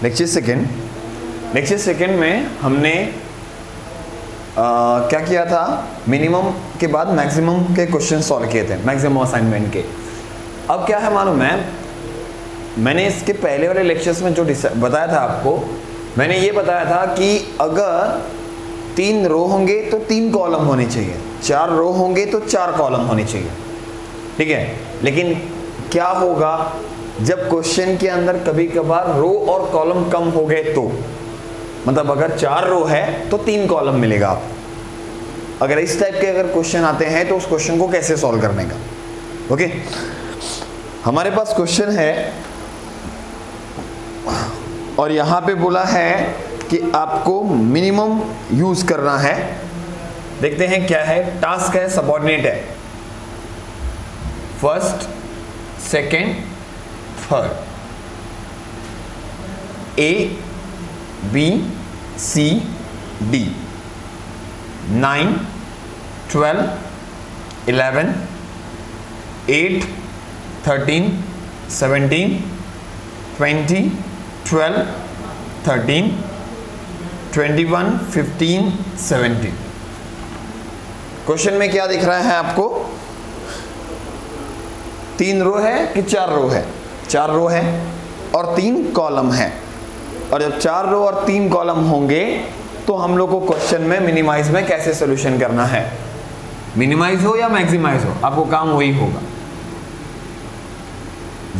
Lecture second में हमने क्या किया था, मिनिमम के बाद मैक्सिमम के क्वेश्चन सॉल्व किए थे, मैक्सिमम असाइनमेंट के। अब क्या है मालूम है, मैंने इसके पहले वाले लेक्चर्स में जो बताया था आपको, मैंने ये बताया था कि अगर 3 रो होंगे तो 3 कॉलम होने चाहिए, 4 रो होंगे तो 4 कॉलम होने चाहिए, ठीक है। लेकिन क्या होगा जब क्वेश्चन के अंदर कभी कभार रो और कॉलम कम हो गए तो, मतलब अगर 4 रो है तो 3 कॉलम मिलेगा आपको। अगर इस टाइप के अगर क्वेश्चन आते हैं तो उस क्वेश्चन को कैसे सॉल्व करने का, ओके। हमारे पास क्वेश्चन है और यहां पे बोला है कि आपको मिनिमम यूज करना है। देखते हैं क्या है, टास्क है, सबऑर्डिनेट है, first, second, third, A B C D, 9 12 11 8 13 17 20 12 13 21 15 17। Question में क्या दिख रहा है आपको, 3 रो है कि 4 रो है? 4 रो है और 3 कॉलम है। और जब 4 रो और 3 कॉलम होंगे तो हम लोग को क्वेश्चन में मिनिमाइज में कैसे सोल्यूशन करना है। मिनिमाइज हो या मैक्सिमाइज हो, आपको काम वही होगा।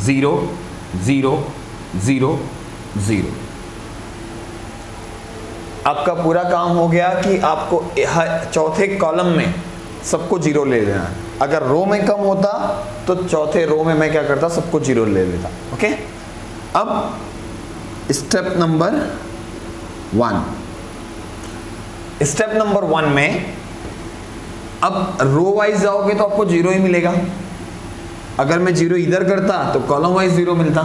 0 0 0 0। आपका पूरा काम हो गया कि आपको चौथे कॉलम में सबको 0 ले लेना है। अगर रो में कम होता तो चौथे रो में मैं क्या करता, सबको 0 ले लेता, ओके। अब स्टेप नंबर 1, स्टेप नंबर 1 में अब रो वाइज जाओगे तो आपको 0 ही मिलेगा। अगर मैं 0 इधर करता तो कॉलम वाइज 0 मिलता।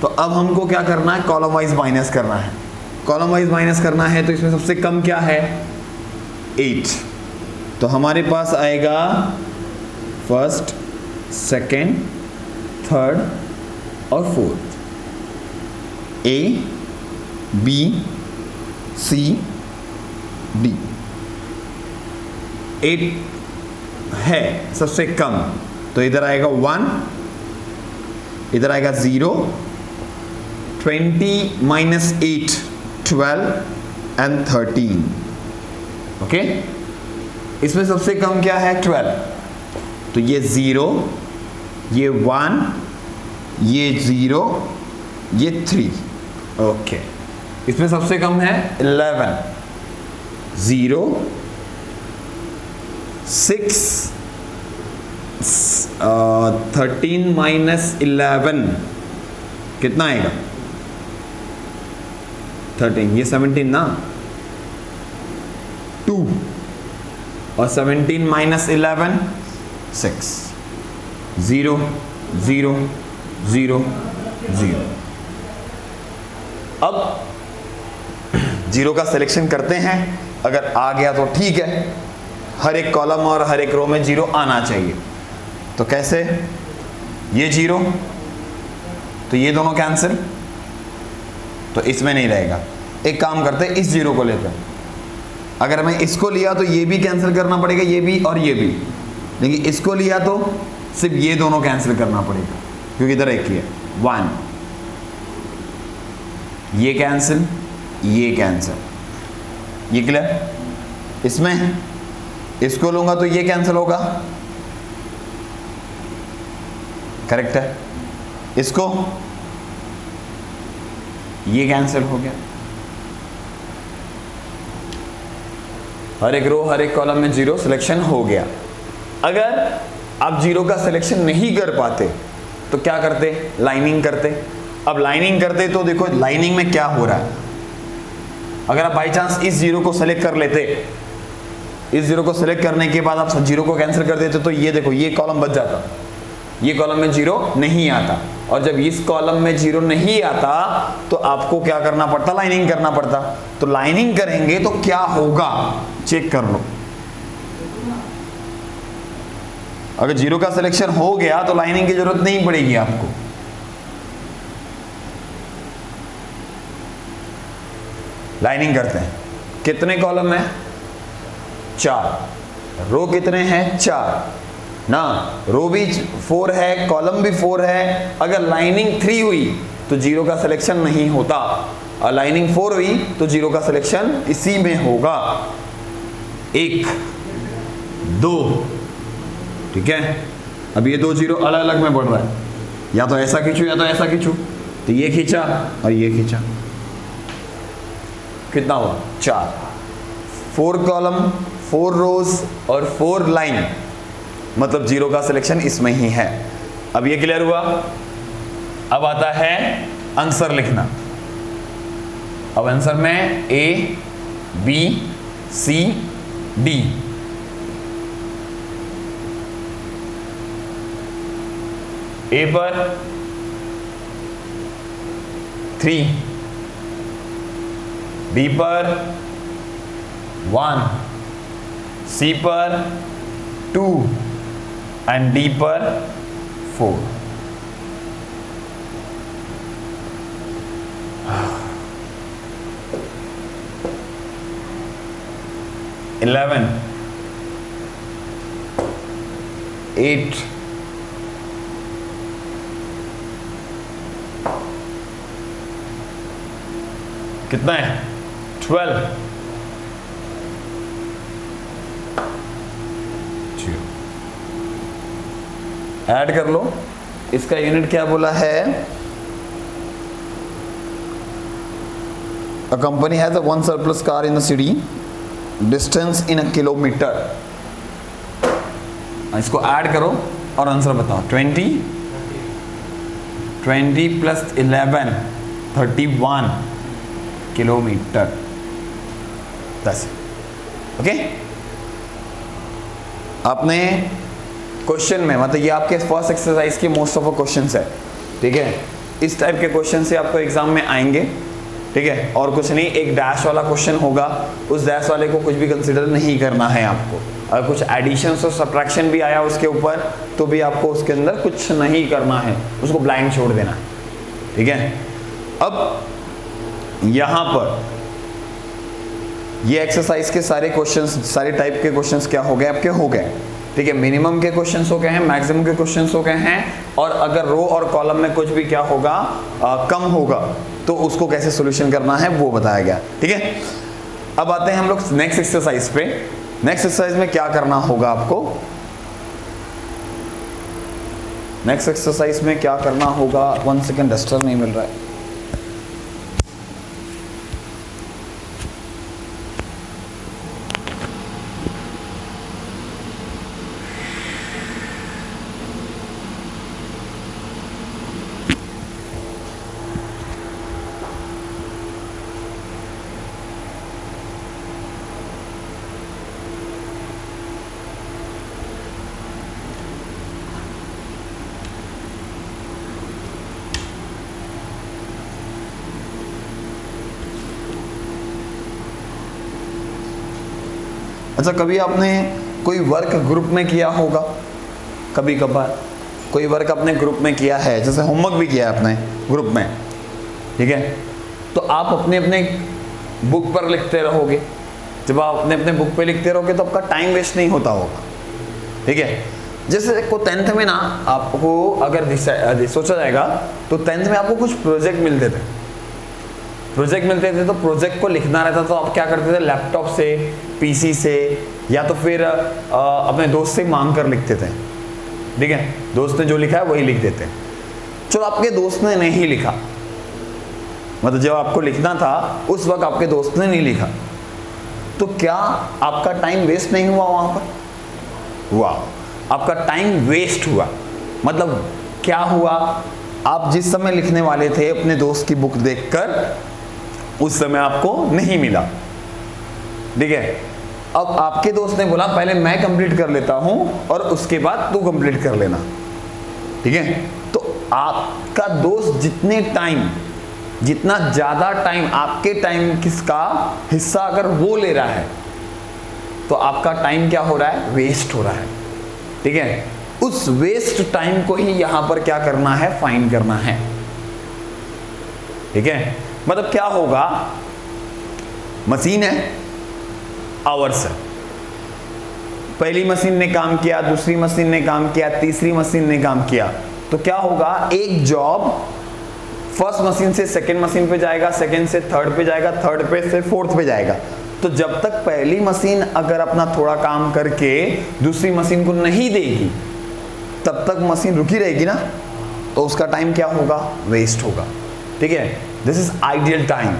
तो अब हमको क्या करना है, कॉलम वाइज माइनस करना है। कॉलम वाइज माइनस करना है तो इसमें सबसे कम क्या है, 8। तो हमारे पास आएगा फर्स्ट, सेकेंड, थर्ड और fourth, A B C D. 8 है सबसे कम, तो इधर आएगा 1, इधर आएगा 0, 20 माइनस 8 12 एंड 13, ओके। इसमें सबसे कम क्या है, 12। तो ये 0, ये 1, ये 0, ये 3, ओके। इसमें सबसे कम है 11, 0 6 13 माइनस 11 कितना आएगा, 13, ये 17 ना, 2 और 17 माइनस 11 6, 0 0 0 0। अब 0 का सिलेक्शन करते हैं, अगर आ गया तो ठीक है, हर एक कॉलम और हर एक रो में 0 आना चाहिए। तो कैसे, ये 0 तो ये दोनों कैंसिल, तो इसमें नहीं रहेगा। एक काम करते हैं, इस 0 को लेते हैं। अगर मैं इसको लिया तो ये भी कैंसिल करना पड़ेगा, ये भी और ये भी। लेकिन इसको लिया तो सिर्फ ये दोनों कैंसिल करना पड़ेगा, क्योंकि इधर एक ही है, 1। ये कैंसिल, ये कैंसिल, ये क्लियर। इसमें इसको लूंगा तो ये कैंसिल होगा, करेक्ट है। इसको, ये कैंसिल हो गया। हर एक रो हर एक कॉलम में 0 सिलेक्शन हो गया। अगर आप 0 का सिलेक्शन नहीं कर पाते तो क्या करते, लाइनिंग करते। अब लाइनिंग करते तो देखो लाइनिंग में क्या हो रहा है। अगर आप बाई चांस इस 0 को सेलेक्ट कर लेते, इस 0 को सेलेक्ट करने के बाद आप 0 को कैंसिल कर देते, तो ये देखो ये कॉलम बच जाता, ये कॉलम में 0 नहीं आता। और जब इस कॉलम में 0 नहीं आता तो आपको क्या करना पड़ता, लाइनिंग करना पड़ता। तो लाइनिंग करेंगे तो क्या होगा, चेक कर लो। अगर 0 का सिलेक्शन हो गया तो लाइनिंग की जरूरत नहीं पड़ेगी आपको। लाइनिंग करते हैं। कितने कॉलम है? 4। रो कितने हैं? 4 ना। रो भी 4 है, कॉलम भी 4 है। अगर लाइनिंग 3 हुई तो 0 का सिलेक्शन नहीं होता, और लाइनिंग 4 हुई तो 0 का सिलेक्शन इसी में होगा। 1 2, ठीक है। अब ये 2 0 अलग अलग में बढ़ रहा है, या तो ऐसा खींचू या तो ऐसा खींचू, तो ये खींचा और ये खींचा, कितना हुआ? 4। 4 कॉलम, 4 रोज और 4 लाइन, मतलब 0 का सिलेक्शन इसमें ही है। अब ये क्लियर हुआ। अब आता है आंसर लिखना। अब आंसर में A B C D, A पर 3, B पर 1, C पर 2 एंड D पर 4। इलेवन 8 कितना है? 12 ऐड कर लो। इसका यूनिट क्या बोला है? A company has a 1 surplus car in the city, distance in a kilometer। इसको ऐड करो और आंसर बताओ। 20 प्लस 11 31 किलोमीटर। दस। ओके, आपने क्वेश्चन में, मतलब ये आपके फर्स्ट एक्सरसाइज की मोस्ट ऑफ क्वेश्चंस है, ठीक है। इस टाइप के क्वेश्चन से आपको एग्जाम में आएंगे, ठीक है। और कुछ नहीं, एक डैश वाला क्वेश्चन होगा, उस डैश वाले को कुछ भी कंसिडर नहीं करना है आपको। अगर कुछ एडिशन और सब्ट्रैक्शन भी आया उसके ऊपर तो भी आपको उसके अंदर कुछ नहीं करना है, उसको ब्लाइंड छोड़ देना है, ठीक है। अब यहां पर ये एक्सरसाइज के सारे क्वेश्चंस, सारे टाइप के क्वेश्चंस क्या हो गए? आपके हो गए, ठीक है। मिनिमम के क्वेश्चंस हो गए हैं, मैक्सिमम के क्वेश्चंस हो गए हैं, और अगर रो और कॉलम में कुछ भी क्या होगा, कम होगा, तो उसको कैसे सॉल्यूशन करना है वो बताया गया, ठीक है। अब आते हैं हम लोग नेक्स्ट एक्सरसाइज पे। नेक्स्ट एक्सरसाइज में क्या करना होगा आपको? नेक्स्ट एक्सरसाइज में क्या करना होगा? 1 सेकेंड, डस्टर नहीं मिल रहा है। अच्छा, कभी आपने कोई वर्क ग्रुप में किया होगा, कभी कभार कोई वर्क अपने ग्रुप में किया है, जैसे होमवर्क भी किया है अपने ग्रुप में, ठीक है। तो आप अपने अपने बुक पर लिखते रहोगे। जब आप अपने अपने बुक पे लिखते रहोगे तो आपका टाइम वेस्ट नहीं होता होगा, ठीक है। जैसे को 10th में ना आपको अगर सोचा जाएगा तो 10th में आपको कुछ प्रोजेक्ट मिलते थे, तो प्रोजेक्ट को लिखना रहता, तो आप क्या करते थे? लैपटॉप से, पीसी से, या तो फिर अपने दोस्त से मांग कर लिखते थे, ठीक है। दोस्त ने जो लिखा है वही लिख देते। चलो आपके दोस्त ने नहीं लिखा, मतलब जब आपको लिखना था उस वक्त आपके दोस्त ने नहीं लिखा, तो क्या आपका टाइम वेस्ट नहीं हुआ वहां पर? हुआ, आपका टाइम वेस्ट हुआ। मतलब क्या हुआ? आप जिस समय लिखने वाले थे अपने दोस्त की बुक देखकर, उस समय आपको नहीं मिला, ठीक है। अब आपके दोस्त ने बोला पहले मैं कंप्लीट कर लेता हूं और उसके बाद तू कंप्लीट कर लेना, ठीक है। तो आपका दोस्त जितना ज्यादा टाइम आपके टाइम किसका हिस्सा अगर वो ले रहा है, तो आपका टाइम क्या हो रहा है? वेस्ट हो रहा है, ठीक है। उस वेस्ट टाइम को ही यहां पर क्या करना है? फाइंड करना है, ठीक है। मतलब क्या होगा? मशीन है, आवर्स है। पहली मशीन ने काम किया, दूसरी मशीन ने काम किया, तीसरी मशीन ने काम किया, तो क्या होगा, एक जॉब फर्स्ट मशीन से सेकंड मशीन पे जाएगा, सेकंड से थर्ड पे जाएगा, थर्ड पे से फोर्थ पे जाएगा। तो जब तक पहली मशीन अगर अपना थोड़ा काम करके दूसरी मशीन को नहीं देगी, तब तक मशीन रुकी रहेगी ना, तो उसका टाइम क्या होगा, वेस्ट होगा। ठीक है, दिस इज आइडियल टाइम।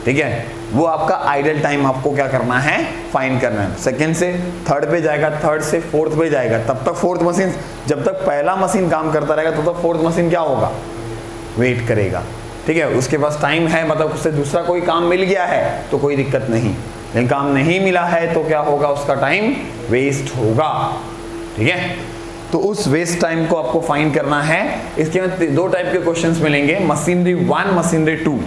ठीक है, वो आपका आइडियल टाइम आपको क्या करना है, फाइंड करना है। सेकंड से थर्ड पे जाएगा, थर्ड से फोर्थ पे जाएगा, तब तक फोर्थ मशीन, जब तक पहला मशीन काम करता रहेगा तब तक फोर्थ मशीन क्या होगा, वेट करेगा। ठीक है, उसके पास टाइम है, मतलब उससे दूसरा कोई काम मिल गया है तो कोई दिक्कत नहीं, लेकिन काम नहीं मिला है तो क्या होगा, उसका टाइम वेस्ट होगा। ठीक है, तो उस वेस्ट टाइम को आपको फाइंड करना है। इसके में दो टाइप के क्वेश्चंस मिलेंगे, मशीनरी 1, मशीनरी 2।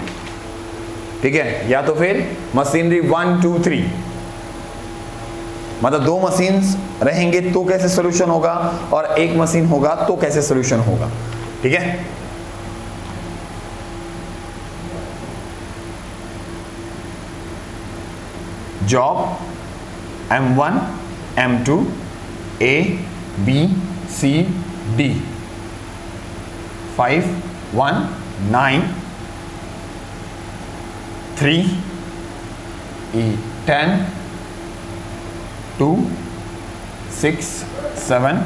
ठीक है, या तो फिर मशीनरी 1, 2, 3, मतलब दो मशीन्स रहेंगे तो कैसे सोल्यूशन होगा, और एक मशीन होगा तो कैसे सोल्यूशन होगा। ठीक है, job M1, M2, A, B, C, D, 5, 1, 9, 3, E, 10, 2, 6, 7,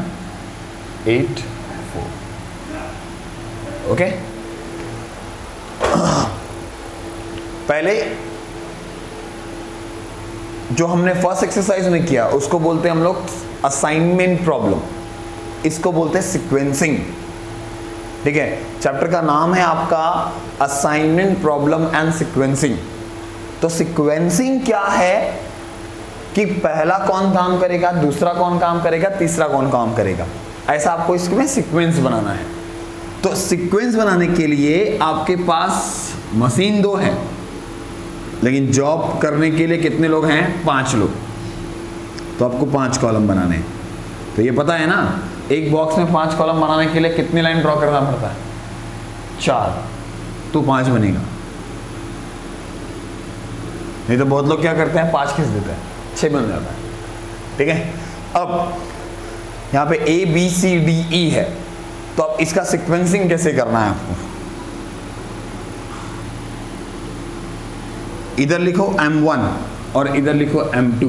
8, 4। Okay, पहले जो हमने फर्स्ट एक्सरसाइज में किया उसको बोलते हैं हम लोग असाइनमेंट प्रॉब्लम, इसको बोलते हैं सीक्वेंसिंग। ठीक है, चैप्टर का नाम है आपका असाइनमेंट प्रॉब्लम एंड सीक्वेंसिंग। तो सीक्वेंसिंग क्या है कि पहला कौन काम करेगा, दूसरा कौन काम करेगा, तीसरा कौन काम करेगा, ऐसा आपको इसमें सीक्वेंस बनाना है। तो सीक्वेंस बनाने के लिए आपके पास मशीन दो है, लेकिन जॉब करने के लिए कितने लोग हैं, 5 लोग। तो आपको 5 कॉलम बनाने हैं। तो ये पता है ना, एक बॉक्स में 5 कॉलम बनाने के लिए कितनी लाइन ड्रॉ करना पड़ता है, 4, तो 5 बनेगा। नहीं तो बहुत लोग क्या करते हैं, 5 खींच देते हैं, 6 बन जाता है। ठीक है, अब यहाँ पे A, B, C, D, E है, तो अब इसका सीक्वेंसिंग कैसे करना है आपको, इधर लिखो M1 और इधर लिखो M2।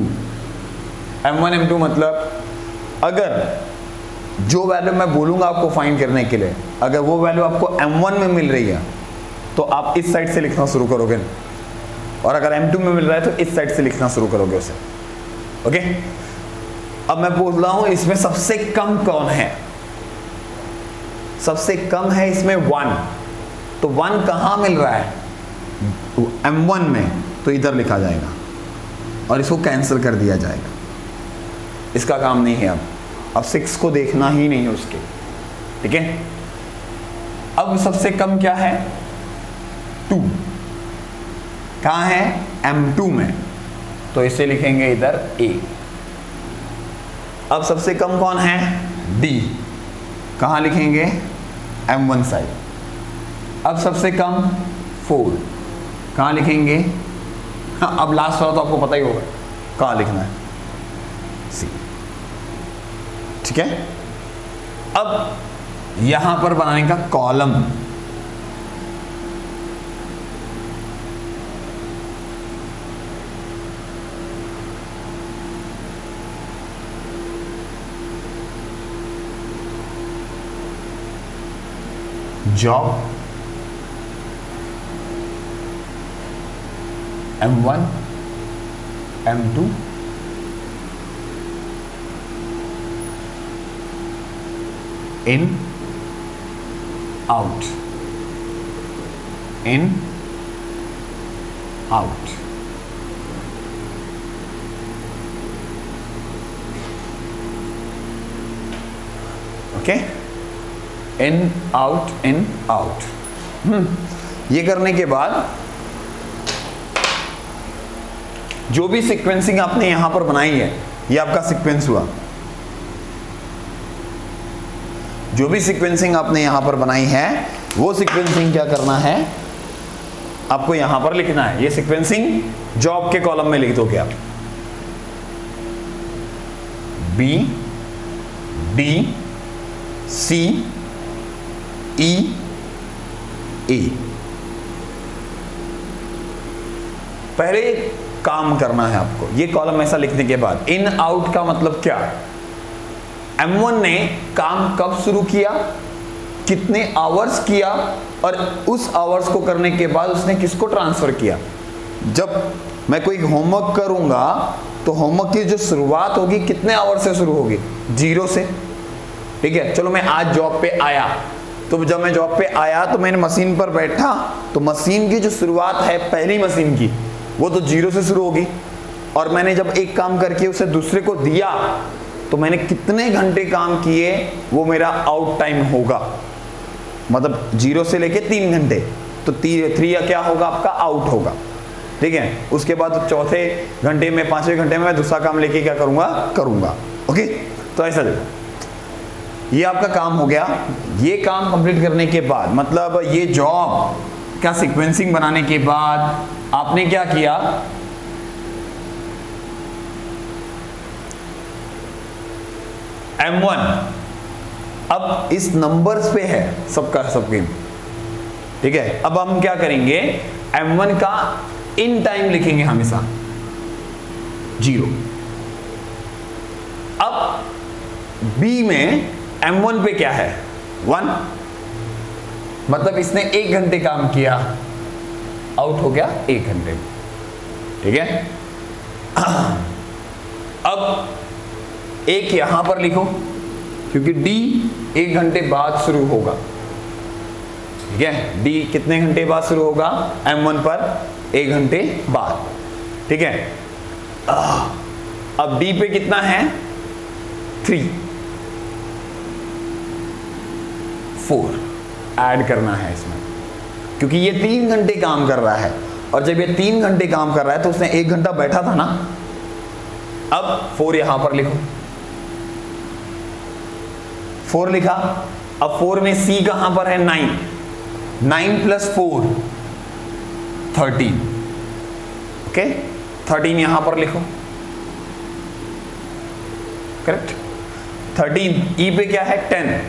M1 M2 मतलब अगर जो वैल्यू मैं बोलूंगा आपको फाइंड करने के लिए, अगर वो वैल्यू आपको M1 में मिल रही है तो आप इस साइड से लिखना शुरू करोगे, और अगर M2 में मिल रहा है तो इस साइड से लिखना शुरू करोगे उसे। ओके, अब मैं बोल रहा हूं इसमें सबसे कम कौन है, सबसे कम है इसमें 1, तो 1 कहां मिल रहा है, M1 में, तो इधर लिखा जाएगा और इसको कैंसिल कर दिया जाएगा। इसका काम नहीं है अब 6 को देखना ही नहीं है उसके। ठीक है, अब सबसे कम क्या है, 2, कहां है, M2 में, तो इसे लिखेंगे इधर A। अब सबसे कम कौन है, D, कहां लिखेंगे, M1 साइड। अब सबसे कम 4, कहां लिखेंगे, हाँ, अब लास्ट वाला तो आपको पता ही होगा कहां लिखना है, C। ठीक है, अब यहां पर बनाने का column, job M1, M2, in, out, in, out। Okay, in out, in out. ये करने के बाद जो भी सीक्वेंसिंग आपने यहां पर बनाई है, ये आपका सीक्वेंस हुआ। जो भी सीक्वेंसिंग आपने यहां पर बनाई है, वो सीक्वेंसिंग क्या करना है, आपको यहां पर लिखना है। ये सीक्वेंसिंग जॉब के कॉलम में लिख दोगे आप B D C E A। पहले काम करना है आपको, ये कॉलम ऐसा लिखने के बाद इन आउट का मतलब क्या, M1 ने काम कब शुरू किया, कितने आवर्स किया, और उस आवर्स को करने के बाद उसने किसको ट्रांसफर किया। जब मैं कोई होमवर्क करूंगा तो होमवर्क की जो शुरुआत होगी कितने आवर से शुरू होगी, 0 से। ठीक है, चलो मैं आज जॉब पे आया, तो जब मैं जॉब पे आया तो मैंने मशीन पर बैठा, तो मशीन की जो शुरुआत है पहली मशीन की वो तो 0 से शुरू होगी, और मैंने जब एक काम करके उसे दूसरे को दिया तो मैंने कितने घंटे काम किए वो मेरा आउट टाइम होगा, मतलब 0 से लेके 3 घंटे, तो 3 क्या होगा आपका आउट होगा। ठीक है, उसके बाद चौथे घंटे में 5वें घंटे में मैं दूसरा काम लेके क्या करूंगा। ओके, तो ऐसा देखो, ये आपका काम हो गया। ये काम कंप्लीट करने के बाद मतलब ये जॉब का सीक्वेंसिंग बनाने के बाद आपने क्या किया, M1 अब इस नंबर्स पे है सबके। ठीक है, अब हम क्या करेंगे, M1 का इन टाइम लिखेंगे हमेशा 0। अब B में M1 पे क्या है 1, मतलब इसने 1 घंटे काम किया, आउट हो गया 1 घंटे में। ठीक है, अब एक यहां पर लिखो क्योंकि D 1 घंटे बाद शुरू होगा। ठीक है, D कितने घंटे बाद शुरू होगा, M1 पर 1 घंटे बाद। ठीक है, अब D पे कितना है 3, 4 ऐड करना है इसमें, क्योंकि ये 3 घंटे काम कर रहा है, और जब ये 3 घंटे काम कर रहा है तो उसने 1 घंटा बैठा था ना। अब 4 यहां पर लिखो, 4 लिखा। अब 4 में C कहां पर है 9 प्लस 4 13। ओके, 13 यहां पर लिखो, करेक्ट। 13 E पे क्या है 10,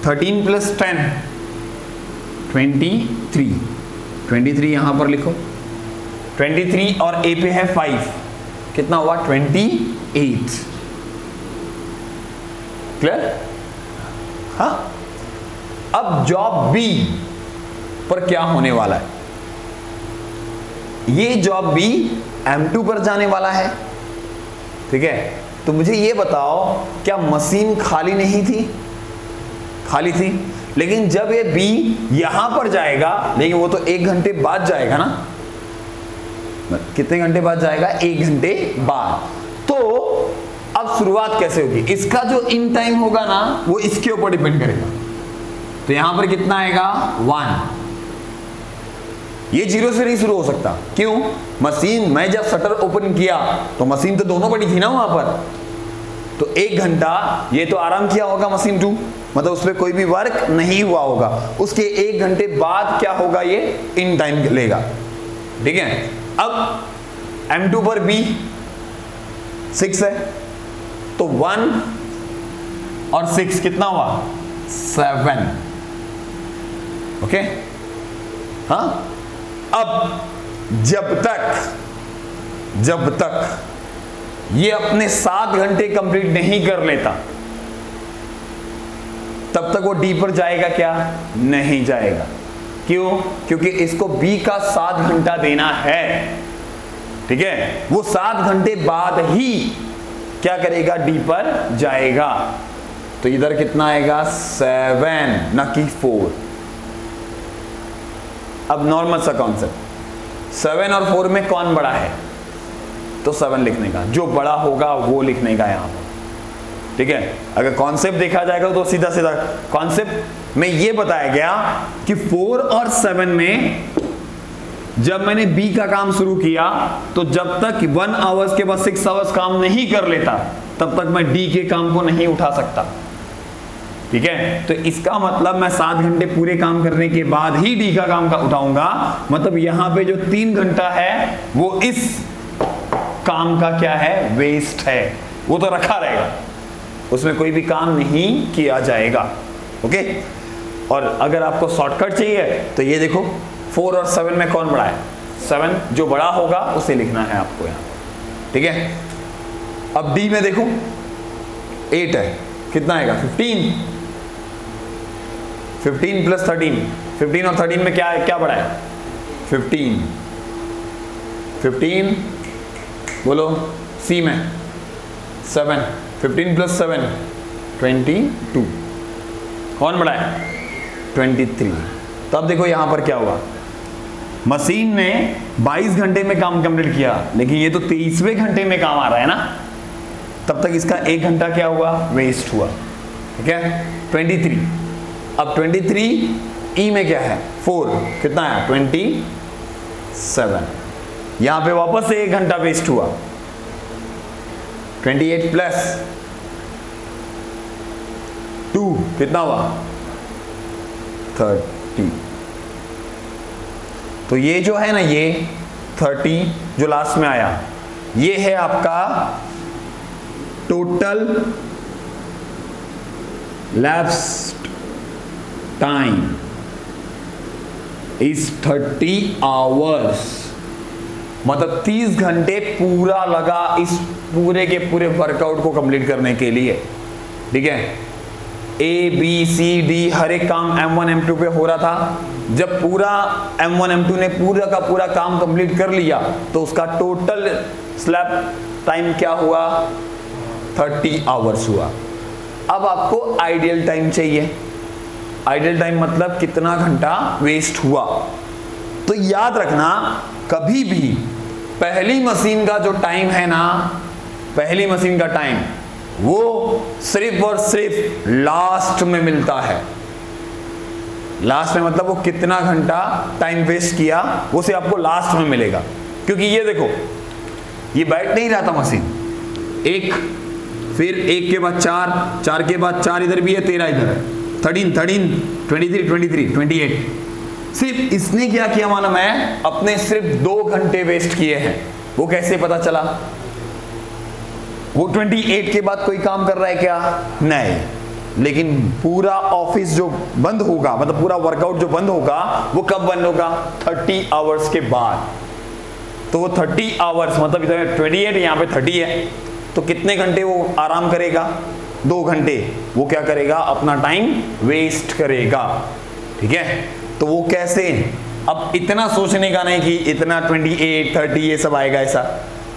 13 प्लस 10 23 यहां पर लिखो। 23 और A पे है 5, कितना हुआ 28। क्लियर? हाँ, अब जॉब B पर क्या होने वाला है, ये जॉब B M2 पर जाने वाला है। ठीक है, तो मुझे ये बताओ क्या मशीन खाली नहीं थी, खाली थी, लेकिन जब ये B यहां पर जाएगा, लेकिन वो तो 1 घंटे बाद जाएगा ना, कितने घंटे बाद जाएगा 1 घंटे बाद। तो अब शुरुआत कैसे होगी, इसका जो इन टाइम होगा ना वो इसके ऊपर डिपेंड करेगा। तो यहां पर कितना आएगा 1, ये 0 से नहीं शुरू हो सकता। क्यों, मशीन मैं जब शटर ओपन किया तो मशीन तो दोनों पड़ी थी ना वहां पर, तो 1 घंटा ये तो आराम किया होगा मशीन 2, मतलब उसमें कोई भी वर्क नहीं हुआ होगा। उसके 1 घंटे बाद क्या होगा, ये इन टाइम लेगा। ठीक है, अब M2 पर B 6 है, तो 1 और 6 कितना हुआ 7। ओके, हाँ, अब जब तक ये अपने 7 घंटे कंप्लीट नहीं कर लेता तब तक वो D पर जाएगा क्या, नहीं जाएगा। क्यों, क्योंकि इसको B का 7 घंटा देना है। ठीक है, वो 7 घंटे बाद ही क्या करेगा, D पर जाएगा। तो इधर कितना आएगा 7 ना कि 4। अब नॉर्मल सा कॉन्सेप्ट, 7 और 4 में कौन बड़ा है, तो 7 लिखने का, जो बड़ा होगा वो लिखने का यहां पर। ठीक है, अगर कॉन्सेप्ट देखा जाएगा तो सीधा सीधा कॉन्सेप्ट में ये बताया गया कि 4 और 7 में जब मैंने B का काम शुरू किया तो जब तक 1 आवर्स के बाद 6 आवर्स काम नहीं कर लेता तब तक मैं D के काम को नहीं उठा सकता। ठीक है। तो इसका मतलब मैं 7 घंटे पूरे काम करने के बाद ही डी का काम का उठाऊंगा, मतलब यहां पे जो 3 घंटा है वो इस काम का क्या है, वेस्ट है, वो तो रखा रहेगा, उसमें कोई भी काम नहीं किया जाएगा। ओके। और अगर आपको शॉर्टकट चाहिए तो ये देखो 4 और 7 में कौन बड़ा है, 7 जो बड़ा होगा उसे लिखना है आपको यहाँ, ठीक है। अब डी में देखो 8 है, कितना आएगा 15, 15 प्लस 13, 15 और 13 में क्या है, क्या बड़ा है 15, 15 बोलो, सी में 7, 15 प्लस 7 22, कौन बड़ा है 23। तो अब देखो यहां पर क्या हुआ, मशीन ने 22 घंटे में काम कंप्लीट किया, लेकिन ये तो 23वें घंटे में काम आ रहा है ना, तब तक इसका 1 घंटा क्या हुआ, वेस्ट हुआ, ठीक है 23। अब 23 ई में क्या है 4, कितना है 27, यहां पे वापस से 1 घंटा वेस्ट हुआ, 28 प्लस 2 कितना हुआ 30। तो ये जो है ना, ये 30 जो लास्ट में आया, ये है आपका total lapsed time is 30 hours, मतलब 30 घंटे पूरा लगा इस पूरे के पूरे वर्कआउट को कंप्लीट करने के लिए, ठीक है। ए बी सी डी हर एक काम M1 M2 पे हो रहा था, जब पूरा M1 M2 ने पूरा का पूरा काम कंप्लीट कर लिया तो उसका टोटल स्लैप टाइम क्या हुआ 30 आवर्स हुआ। अब आपको आइडियल टाइम चाहिए, आइडियल टाइम मतलब कितना घंटा वेस्ट हुआ। तो याद रखना कभी भी पहली मशीन का जो टाइम है ना, पहली मशीन का टाइम वो सिर्फ और सिर्फ लास्ट में मिलता है। लास्ट में मतलब वो कितना घंटा टाइम वेस्ट किया वो से आपको लास्ट में मिलेगा, क्योंकि ये देखो ये बैठ नहीं रहा था मशीन, एक फिर एक के बाद 4, 4 के बाद 4 इधर भी है, 13 इधर है, 13 13 23 23 28, सिर्फ इसने क्या किया मालूम है, अपने सिर्फ 2 घंटे वेस्ट किए हैं। वो कैसे पता चला, वो 28 के बाद कोई काम कर रहा है क्या, नहीं, लेकिन पूरा ऑफिस जो बंद होगा, मतलब पूरा वर्कआउट जो बंद होगा वो कब बंद होगा 30 आवर्स के बाद। तो वो 30 आवर्स मतलब इधर 28 यहाँ पे 30 है, तो कितने घंटे वो आराम करेगा 2 घंटे, वो क्या करेगा अपना टाइम वेस्ट करेगा, ठीक है। तो वो कैसे, अब इतना सोचने का नहीं कि इतना 28 30 ये सब आएगा, ऐसा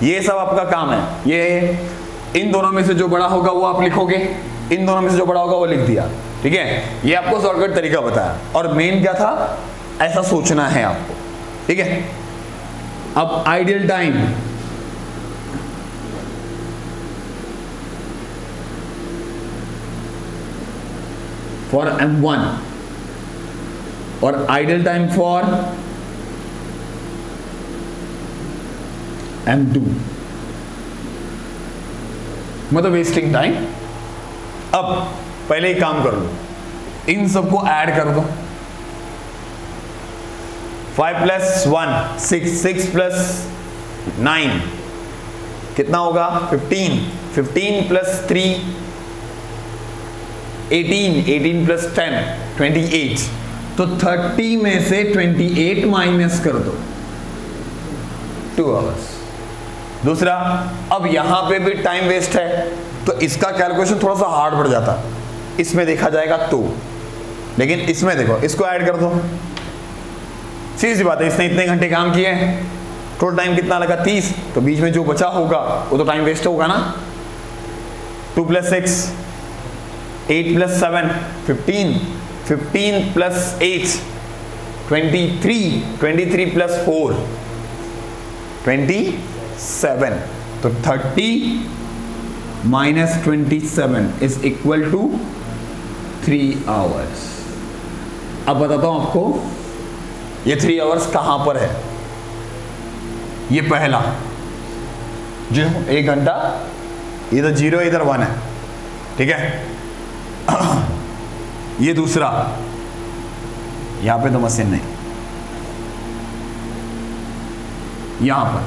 ये सब आपका काम है। ये इन दोनों में से जो बड़ा होगा वो आप लिखोगे, इन दोनों में से जो बड़ा होगा वो लिख दिया, ठीक है। ये आपको शॉर्टकट तरीका बताया, और मेन क्या था, ऐसा सोचना है आपको, ठीक है। अब आइडियल टाइम, फॉर M1 और आइडियल टाइम फॉर M2, मतलब वेस्टिंग टाइम। अब पहले ही काम कर लो, इन सबको ऐड कर दो, 5 प्लस 1 6, 6 प्लस 9 कितना होगा 15, 15 प्लस 3 18, 18 प्लस 10 28, तो 30 में से 28 माइनस कर दो, 2 आवर्स। दूसरा, अब यहां पे भी टाइम वेस्ट है तो इसका कैलकुलेशन थोड़ा सा हार्ड पड़ जाता, इसमें देखा जाएगा तो, लेकिन इसमें देखो इसको ऐड कर दो, सीधी सी बात है, इसने इतने घंटे काम किए हैं, टोटल टाइम कितना लगा 30, तो बीच में जो बचा होगा वो तो टाइम वेस्ट होगा ना। 2 प्लस 6 8 प्लस 7 15, 15 प्लस 8 23, 23 प्लस 4 27, तो 30 minus 27 is equal to 3 hours. अब बताता हूं आपको ये 3 आवर्स कहां पर है। ये पहला जो 1 घंटा, इधर 0 इधर 1 है, ठीक है। ये दूसरा, यहां पे तो मशीन नहीं, यहां पर,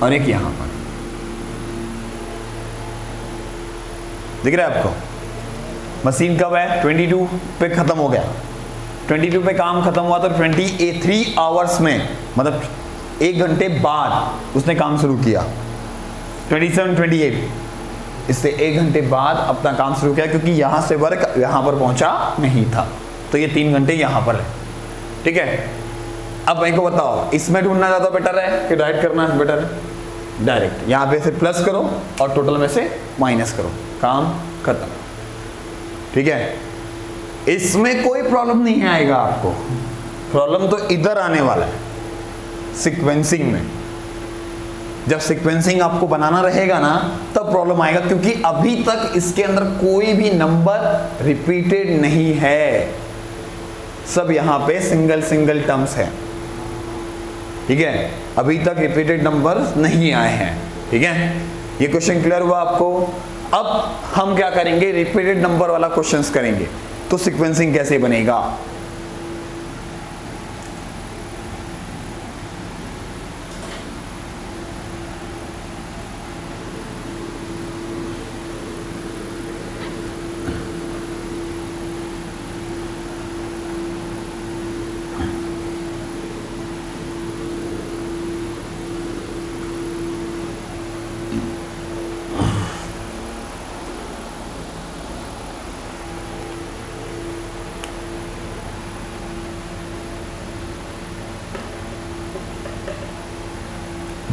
और एक यहां पर। दिख रहा है आपको? मशीन कब है? 22 पे खत्म हो गया, 22 पे काम खत्म हुआ तो 23 आवर्स में, मतलब 1 घंटे बाद उसने काम शुरू किया। 27, 28, इससे 1 घंटे बाद अपना काम शुरू किया, क्योंकि यहां से वर्क यहां पर पहुंचा नहीं था, तो ये 3 घंटे यहां पर है। ठीक है, अब मेरे को बताओ, इसमें ढूंढना ज्यादा बेटर है कि डायरेक्ट करना बेटर है? डायरेक्ट, यहां पे से प्लस करो और टोटल में से माइनस करो, काम खत्म। ठीक है, इसमें कोई प्रॉब्लम नहीं आएगा आपको, प्रॉब्लम तो इधर आने वाला है सीक्वेंसिंग में। जब सीक्वेंसिंग आपको बनाना रहेगा ना, तब प्रॉब्लम आएगा, क्योंकि अभी तक इसके अंदर कोई भी नंबर रिपीटेड नहीं है, सब यहां पे सिंगल सिंगल टर्म्स है। ठीक है, अभी तक रिपीटेड नंबर नहीं आए हैं। ठीक है, ये क्वेश्चन क्लियर हुआ आपको? अब हम क्या करेंगे, रिपीटेड नंबर वाला क्वेश्चंस करेंगे, तो सीक्वेंसिंग कैसे बनेगा।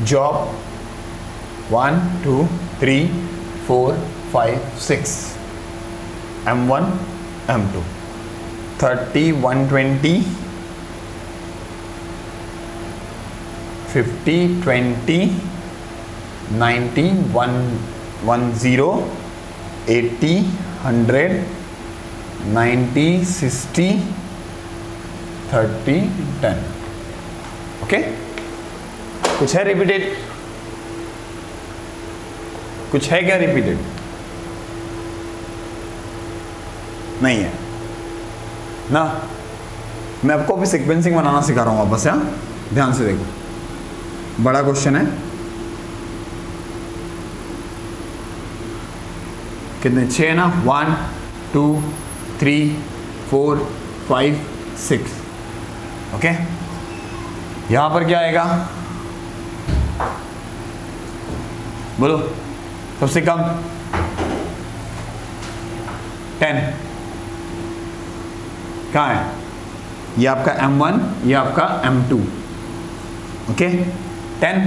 Job 1 2 3 4 5 6, M1 M2, 30 120 50 20 90 110 80 100 90 60 30 10। ओके, कुछ है रिपीटेड? कुछ है क्या रिपीटेड? नहीं है ना। मैं आपको अभी सीक्वेंसिंग बनाना सिखा रहा हूं वापस। यहाँ ध्यान से देखो, बड़ा क्वेश्चन है। कितने? 6 ना। 1 2 3 4 5 6। ओके, यहां पर क्या आएगा? बोलो, सबसे कम 10 कहाँ है? ये आपका M1, ये आपका M2। ओके, 10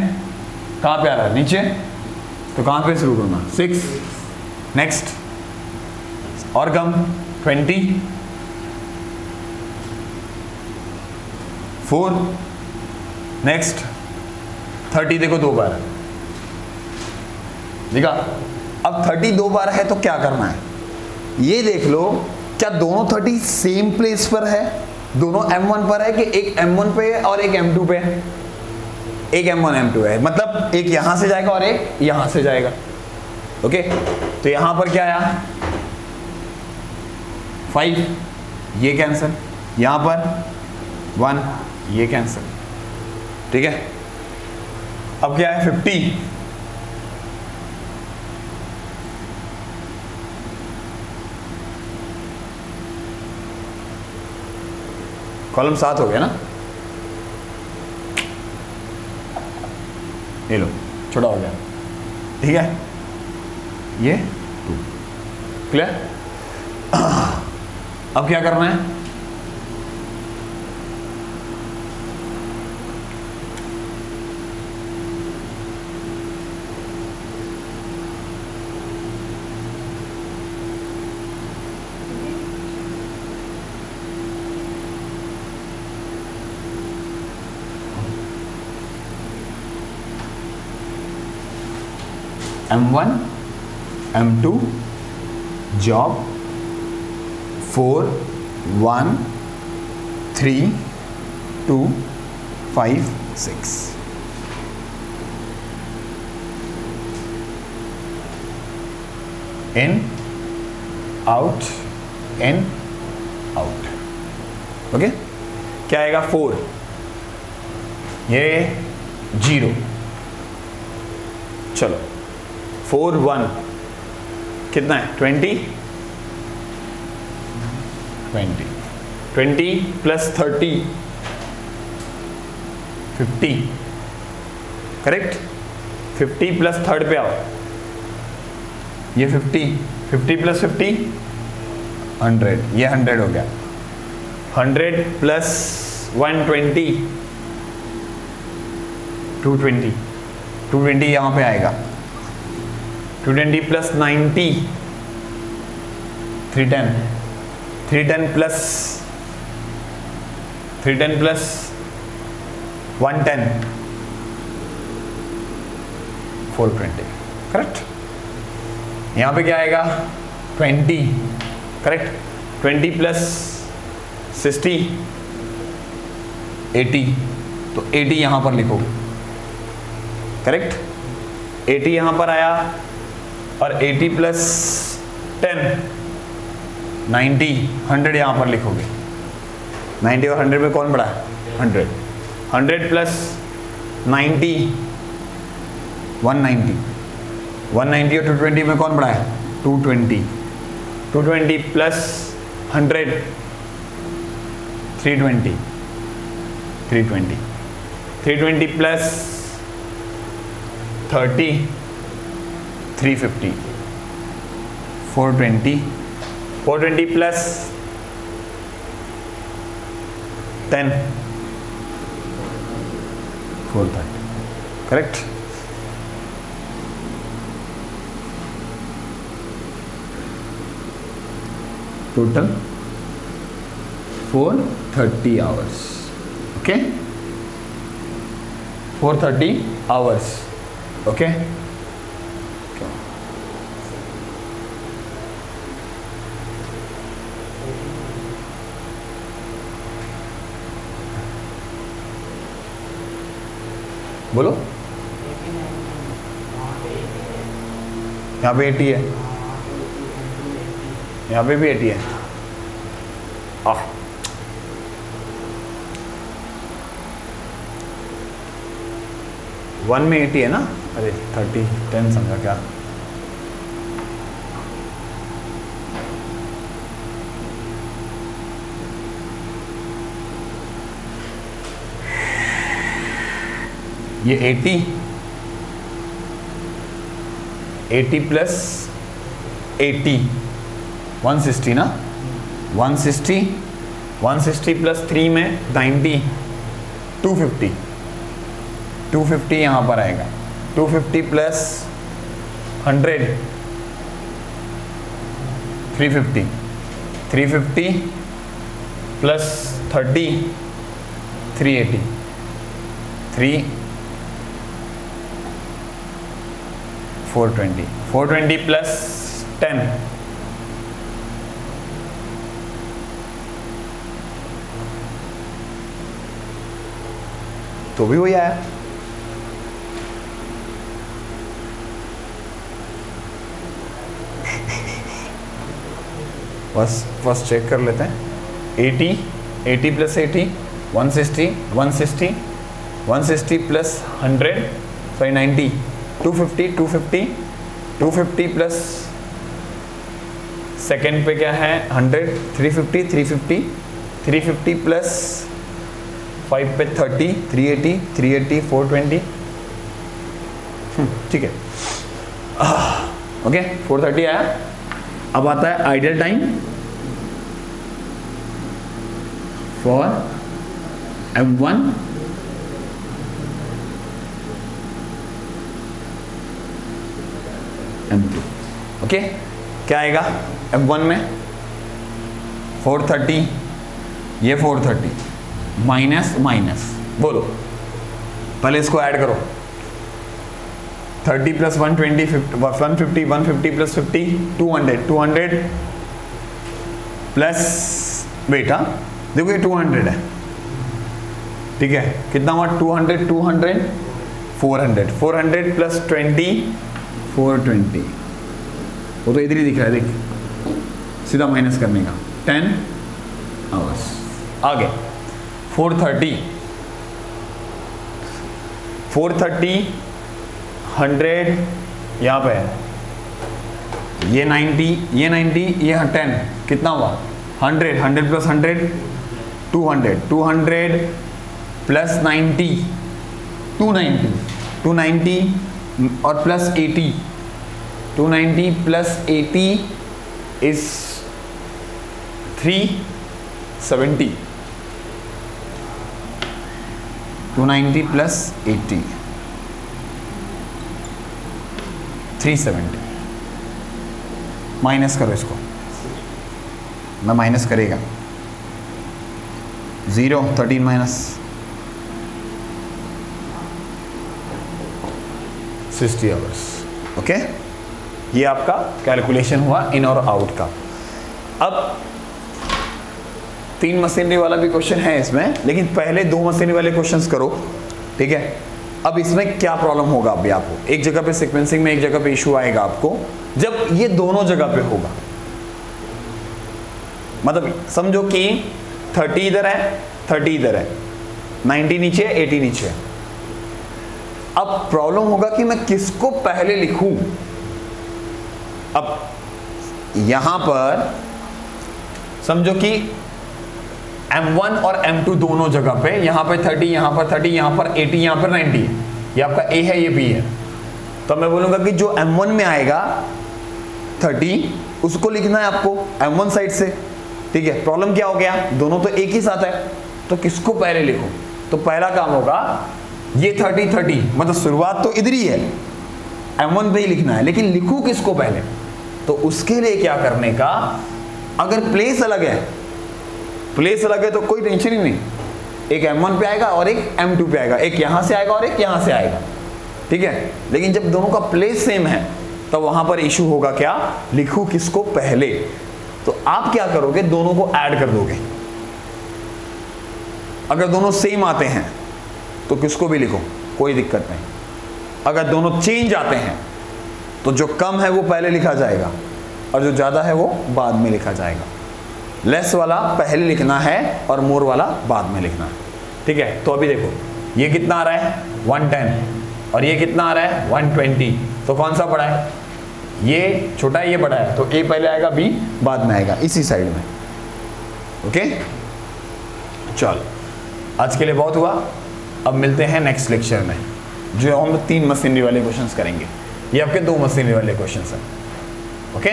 कहाँ पे आ रहा है? नीचे, तो कहाँ पे शुरू करना? 6। नेक्स्ट, और कम 20, 4। नेक्स्ट 30, देखो 2 बार देखा। अब 30 2 बार है तो क्या करना है, ये देख लो। क्या दोनों 30 सेम प्लेस पर है? दोनों M1 पर है कि एक M1 पे है और एक M2 पे है? एक M1 M2 है, मतलब एक यहां से जाएगा और एक यहां से जाएगा। ओके, तो यहां पर क्या आया? 5, ये कैंसिल। यहां पर 1, ये कैंसिल। ठीक है, अब क्या है? 50। कॉलम 7 हो गया ना, ये लो, छोटा हो गया। ठीक है, ये 2। क्लियर? अब क्या करना है? M1 M2 job 4 1 3 2 5 6। In out in out. Okay, क्या आएगा 4, ये 0, चलो 4 1 कितना है 20 प्लस 30 50, करेक्ट। 50 प्लस थर्ड पे आओ, ये 50 प्लस 50 100, ये 100 हो गया। 100 प्लस 120 220 यहाँ पे आएगा। 220 प्लस 90 310 प्लस 110 420, करेक्ट। यहाँ पे क्या आएगा 20, करेक्ट। 20 प्लस 60 80, तो 80 यहाँ पर लिखो, करेक्ट। 80 यहाँ पर आया, और 80 प्लस 10 90 100 यहाँ पर लिखोगे। 90 और 100 में कौन बड़ा है 100 प्लस 90 190 और 220 में कौन बड़ा है 220 plus 100 320 plus 30 350 420 plus 10 430, correct. Total 430 hours, okay 430 hours, okay. बोलो, यहाँ पे 80 है, यहाँ पे भी 80 है। आह, वन में 80 है ना, अरे 30 10 समझा क्या। ये 80 प्लस 80 160 ना, 160 प्लस 3 में 90 250 यहाँ पर आएगा। 250 प्लस 100 350 प्लस 30 380 420 प्लस 10 तो भी वही आया। फर्स्ट चेक कर लेते हैं। 80 plus 80 160 plus 100 sorry 90 250 plus second पे क्या है 100 350 प्लस 5 पे 30 380 420, ठीक है। ओके 430 आया। अब आता है ideal time for M1 M2, okay. क्या आएगा M1 में 430, ये 430 माइनस बोलो, पहले इसको ऐड करो। 30 प्लस 120 150 प्लस 50 200 प्लस वेट, हाँ देखो ये 200 है, ठीक है। कितना हुआ 200 400 प्लस 20 420, वो तो इधर ही दिख रहा है, देख सीधा माइनस करने का। 10 आवर्स। आगे 430 100 यहाँ पे है, ये 90 ये 10 कितना हुआ 100 प्लस 100 200 प्लस 90 290 और plus 80 290 plus 80 is 370 290 plus 80 370। Minus करो इसको, मैं माइनस करेगा 0 13 माइनस 60 आवर्स। ओके, ये आपका कैलकुलेशन हुआ इन और आउट का। अब 3 मशीनरी वाला भी क्वेश्चन है इसमें, लेकिन पहले 2 मशीनरी वाले क्वेश्चंस करो, ठीक है। अब इसमें क्या प्रॉब्लम होगा अभी आपको, एक जगह पे सीक्वेंसिंग में एक जगह पे इशू आएगा आपको, जब ये दोनों जगह पे होगा। मतलब समझो कि 30 इधर है 30 इधर है, 90 नीचे 80 नीचे। अब प्रॉब्लम होगा कि मैं किसको पहले लिखूं। अब यहां पर समझो कि M1 और M2 दोनों जगह पे, यहां पे 30 यहां पर 30 यहां पर 80 यहां पर 90, ये आपका A है ये B है। तो मैं बोलूंगा कि जो M1 में आएगा 30 उसको लिखना है आपको M1 साइड से, ठीक है। प्रॉब्लम क्या हो गया, दोनों तो एक ही साथ है, तो किसको पहले लिखूं। तो पहला काम होगा ये 30 मतलब शुरुआत तो इधर ही है, M1 पे ही लिखना है, लेकिन लिखूं किसको पहले। तो उसके लिए क्या करने का, अगर प्लेस अलग है तो कोई टेंशन ही नहीं, एक M1 पे आएगा और एक M2 पे आएगा, एक यहां से आएगा और एक यहां से आएगा, ठीक है। लेकिन जब दोनों का प्लेस सेम है तो वहां पर इशू होगा क्या, लिखूं किसको पहले। तो आप क्या करोगे, दोनों को ऐड कर दोगे। अगर दोनों सेम आते हैं तो किसको भी लिखो, कोई दिक्कत नहीं। अगर दोनों चेंज आते हैं तो जो कम है वो पहले लिखा जाएगा और जो ज़्यादा है वो बाद में लिखा जाएगा। लेस वाला पहले लिखना है और मोर वाला बाद में लिखना है, ठीक है। तो अभी देखो ये कितना आ रहा है 110 और ये कितना आ रहा है 120, तो कौन सा बड़ा है, ये छोटा है ये बड़ा है, तो A पहले आएगा B बाद में आएगा, इसी साइड में। ओके, चलो आज के लिए बहुत हुआ। अब मिलते हैं नेक्स्ट लेक्चर में, जो हम 3 मशीनरी वाले क्वेश्चंस करेंगे। ये आपके 2 मशीनरी वाले क्वेश्चंस हैं। ओके।